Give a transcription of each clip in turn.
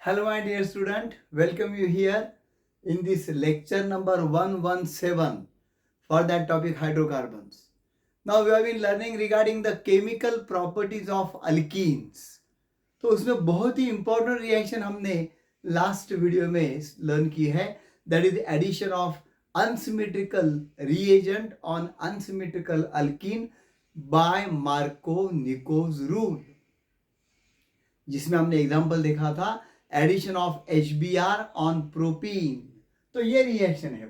Hello, my dear student. Welcome you here in this lecture number 117 for that topic hydrocarbons. Now we have been learning regarding the chemical properties of alkenes. तो उसमें बहुत ही important reaction हमने last video में learn की है, that is addition of unsymmetrical reagent on unsymmetrical alkene by Markovnikov's rule, जिसमें हमने example देखा था addition of HBr on propene. तो ये रिएक्शन है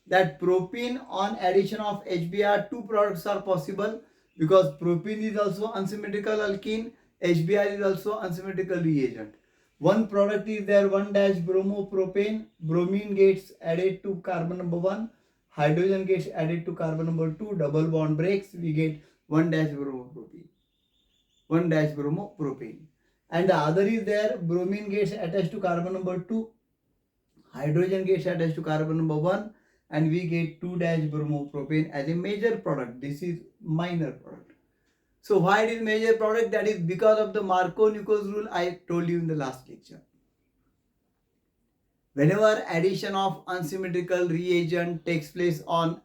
that propene on addition of HBr, two products are possible because propene is also unsymmetrical alkene, HBr is also unsymmetrical reagent. One product is there, 1-bromopropane, bromine gets added to carbon number 1, hydrogen gets added to carbon number 2, double bond breaks, we get 1-bromopropane, 1-bromopropane. And the other is there, bromine gets attached to carbon number 2, hydrogen gets attached to carbon number 1, and we get 2-bromopropane as a major product. This is minor product. So why it is major product? That is because of the Markovnikov's rule I told you in the last lecture. Whenever addition of unsymmetrical reagent takes place on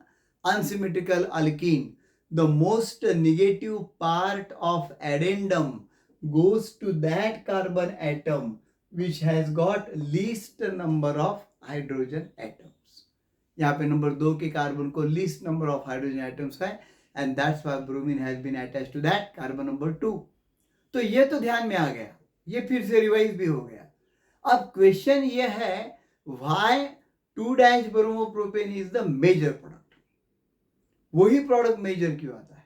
unsymmetrical alkene, the most negative part of addendum goes to that carbon atom which has got least number of hydrogen atoms. यहाँ पे number 2 के carbon को least number of hydrogen atoms है, and that's why bromine has been attached to that carbon number 2. तो ये तो ध्यान में आ गया, ये फिर से रिवाइज भी हो गया. अब क्वेश्चन ये है, why 2-bromopropane is the major product? वही प्रोडक्ट मेजर क्यों आता है?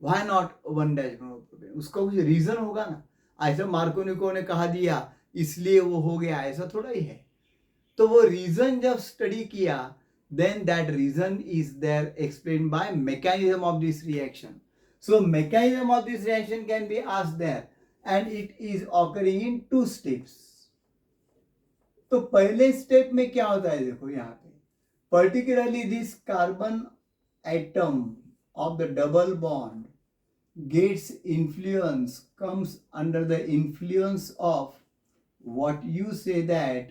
Why not 1-bromopropane? उसका कुछ रीजन होगा ना. ऐसा मार्कोनिकोव ने कहा दिया इसलिए वो हो गया, ऐसा थोड़ा ही है. तो वो रीजन जब स्टडी किया, then that reason is there explained by mechanism of this reaction. So mechanism of this reaction can be asked there, and it is occurring in 2 steps. तो पहले स्टेप में क्या होता है, देखो यहाँ पे particularly this carbon atom of the double bond gets influence, comes under the influence of what you say that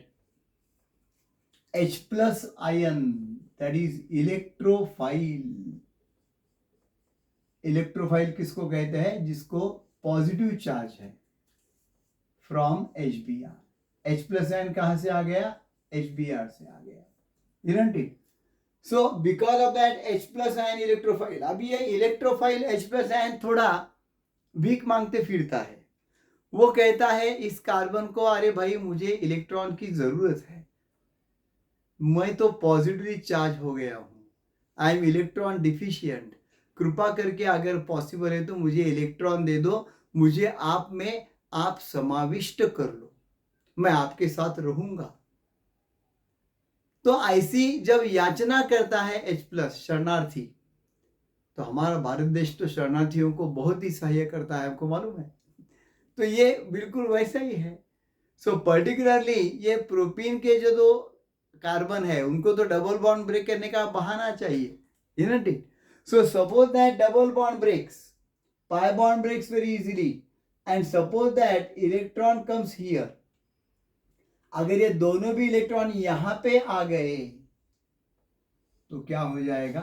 H plus ion, that is electrophile. Electrophile किसको कहते हैं? जिसको पॉजिटिव चार्ज है, from HBr. H plus ion कहां से आ गया? HBr से आ गया, isn't it? So because of that H plus ion electrophile. अब ये इलेक्ट्रोफाइल H प्लस आयन थोड़ा भीख मांगते फिरता है. वो कहता है इस कार्बन को, अरे भाई मुझे इलेक्ट्रॉन की जरूरत है, मैं तो पॉजिटिवली चार्ज हो गया हूं, आई एम इलेक्ट्रॉन डिफिशियंट, कृपा करके अगर पॉसिबल है तो मुझे इलेक्ट्रॉन दे दो, मुझे आप में आप समाविष्ट कर लो, मैं आपके साथ रहूंगा. तो ऐसी जब याचना करता है H प्लस शरणार्थी, तो हमारा भारत देश तो शरणार्थियों को बहुत ही सहायता करता है, आपको मालूम है. तो ये बिल्कुल वैसा ही है. सो पर्टिकुलरली ये प्रोपीन के जो 2 कार्बन है उनको तो डबल बॉन्ड ब्रेक करने का बहाना चाहिए, isn't it? So suppose that double bond breaks, pi bond breaks very easily, and suppose that electron comes here. अगर ये दोनों भी इलेक्ट्रॉन यहां पे आ गए तो क्या हो जाएगा?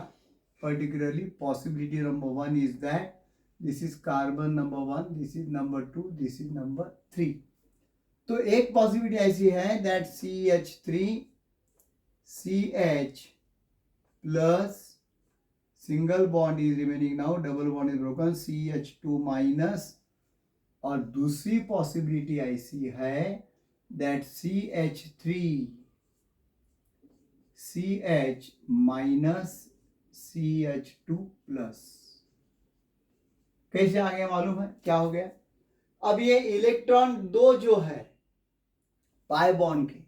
Particularly possibility number 1 is that this is carbon number 1, this is number 2, this is number 3. तो एक पॉसिबिलिटी ऐसी है that CH plus single bond is remaining now, double bond is broken, CH2 minus. और दूसरी पॉसिबिलिटी ऐसी है that CH minus CH2 plus. कैसे आ गया मालूम है? क्या हो गया? अब ये इलेक्ट्रॉन 2 जो है पाई बॉन्ड के,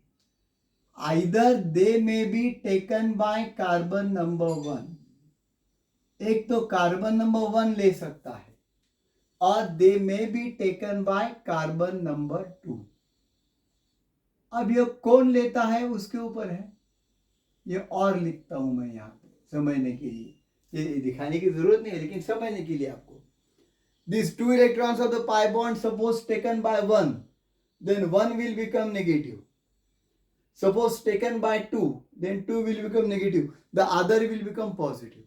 either they may be taken by carbon number 1, एक तो कार्बन नंबर 1 ले सकता है, और they may be taken by carbon number 2. अब ये कौन लेता है उसके ऊपर है. ये और लिखता हूं मैं यहां पे समझने के लिए, ये दिखाने की जरूरत नहीं है लेकिन समझने के लिए आपको. These 2 electrons of the pi bond suppose taken by 1, then 1 will become negative. Suppose taken by 2, then 2 will become negative, the other will become positive.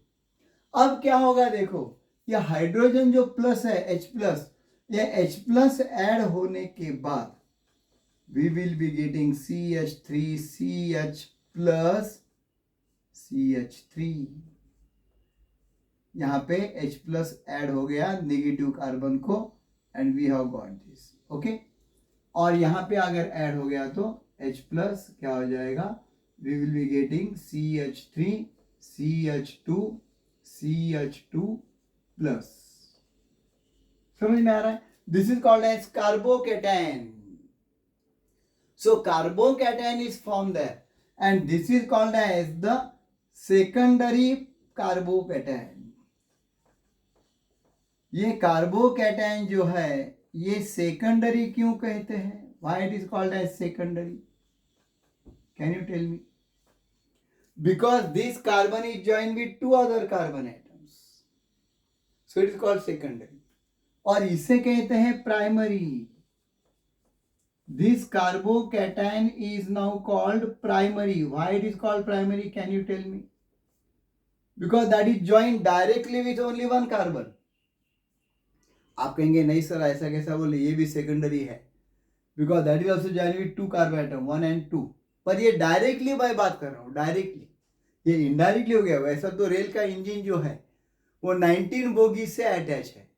अब क्या होगा देखो, ये हाइड्रोजन जो प्लस है H प्लस, ये H प्लस ऐड होने के बाद we will be getting CH3 CH plus CH3. यहाँ पे H प्लस ऐड हो गया नेगेटिव कार्बन को and we have got this. Okay, और यहाँ पे अगर ऐड हो गया तो H प्लस क्या हो जाएगा, we will be getting CH3 CH2 CH2 plus. समझ में आ रहा है? This is called as carbocation. So carbocation is formed there and this is called as the secondary carbocation. ये कार्बोकैटायन जो है ये सेकेंडरी क्यों कहते हैं? Why it is called as secondary? Can you tell me? Because this carbon is joined with two other carbon atoms, so it is called secondary. और इसे कहते हैं primary. This carbocation is now called primary. Why it is called primary? Can you tell me? Because that is joined directly with only one carbon. आप कहेंगे नहीं sir ऐसा कैसा बोले, ये भी सेकेंडरी है. Because that is also joined with two carbon atom 1 and 2. पर ये डायरेक्टली मैं बात कर रहा हूँ, डायरेक्टली. ये इनडायरेक्टली हो गया. वैसा तो रेल का इंजन जो है वो 19 बोगी से अटैच है.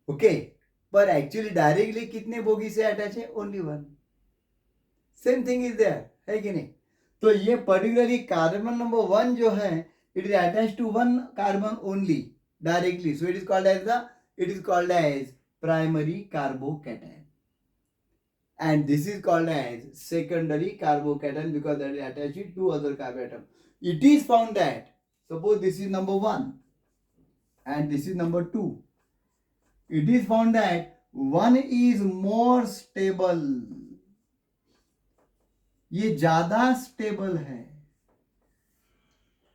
ओके, पर एक्चुअली डायरेक्टली कितने बोगी से अटैच है? Only one. Same thing is there, है कि नहीं? तो ये पर्टिकुलरली कार्बन नंबर 1 जो है it is attach to one carbon only directly, so it is called as primary carbocation. And this is called as secondary carbocation because that is attached to two other carbon atom. It is found that suppose this is number 1 and this is number 2. It is found that one is more stable. ये ज्यादा stable है.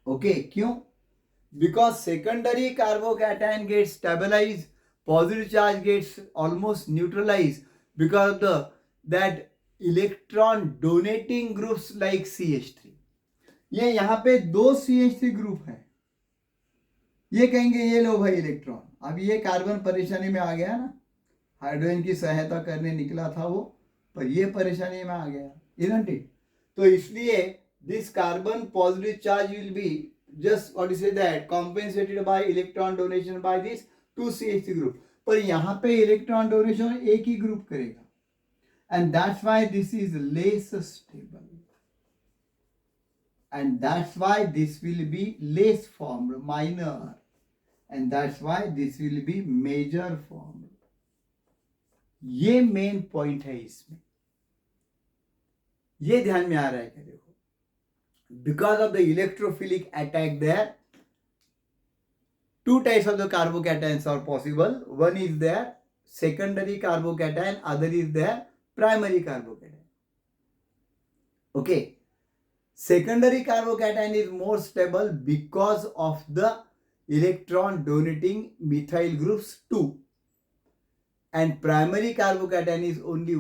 Okay, क्यों? Because secondary carbocation gets stabilize, positive charge gets almost neutralize because the that electron donating groups like CH3. ये यहां पे 2 CH3 group है. ये कहेंगे ये लो भाई इलेक्ट्रॉन. अब ये कार्बन परेशानी में आ गया ना, हाइड्रोजन की सहायता करने निकला था वो, पर ये परेशानी में आ गया, isn't it? तो इसलिए this carbon positive charge will be just what is that compensated by electron donation by this 2 CH3 group. पर यहाँ पे इलेक्ट्रॉन डोनेशन एक ही ग्रुप करेगा and that's why this is less stable and that's why this will be less formed, minor, and that's why this will be major formed. ये main point है इसमें. ये ध्यान में आ रहा है क्या? देखो, because of the electrophilic attack there two types of the carbocations are possible. One is their secondary carbocation, other is their primary carbocation. Okay, secondary carbocation is more stable because of the electron donating methyl groups 2, and primary carbocation is only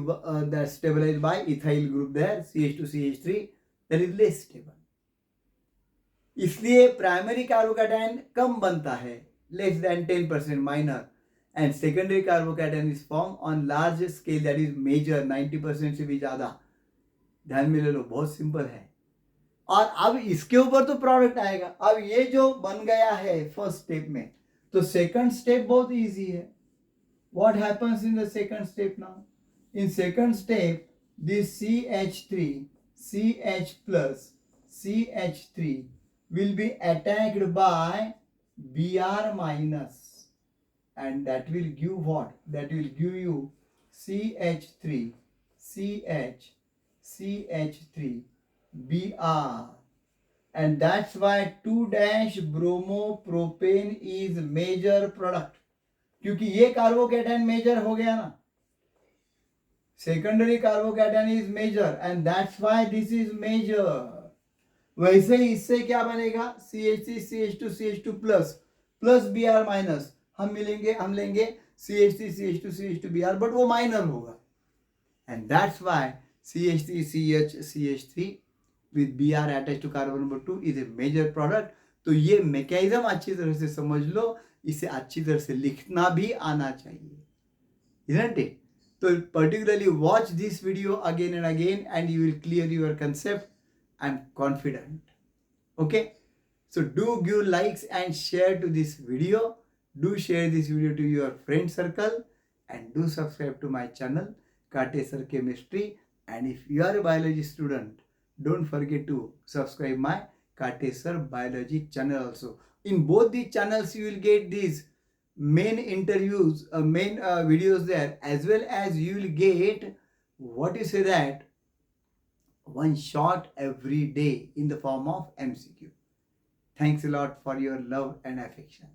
that stabilized by ethyl group there CH2 CH3, that is less stable. इसलिए primary carbocation कम बनता है, less than 10% minor, and secondary carbocation is form on large scale that is major 90% से भी ज्यादा. ध्यान में ले लो, बहुत सिंपल है. और अब इसके ऊपर तो प्रोडक्ट आएगा. अब ये जो बन गया है फर्स्ट स्टेप में, तो सेकंड स्टेप बहुत इजी है. What happens in the second step now? In second step this CH3 CH plus CH3 will be attacked by Br minus, and that will give what? That will give you CH3 CH CH3 Br, and that's why 2-bromopropane is major product, क्योंकि ये carbocation major हो गया ना. Secondary carbocation is major and that's why this is major. वैसे ही इससे क्या बनेगा? CH3 CH2 CH2 plus Br minus. हम लेंगे CH3 CH2 CH2 Br, but वो माइनर होगा. And that's why CH3CH3 with Br attached to carbon number 2 is a major product. तो ये मैकेनिज्म अच्छी तरह से समझ लो, इसे अच्छी तरह से लिखना भी आना चाहिए, isn't it? So particularly watch this video again and again and you will clear your concept. I'm confident. Okay, so do give likes and share to this video. Do share this video to your friend circle and do subscribe to my channel Kate Sir Chemistry. And if you are a biology student, don't forget to subscribe my Kate Sir Biology channel also. In both the channels you will get these main interviews, main videos there, as well as you will get, what you say that, one shot every day in the form of MCQ. Thanks a lot for your love and affection.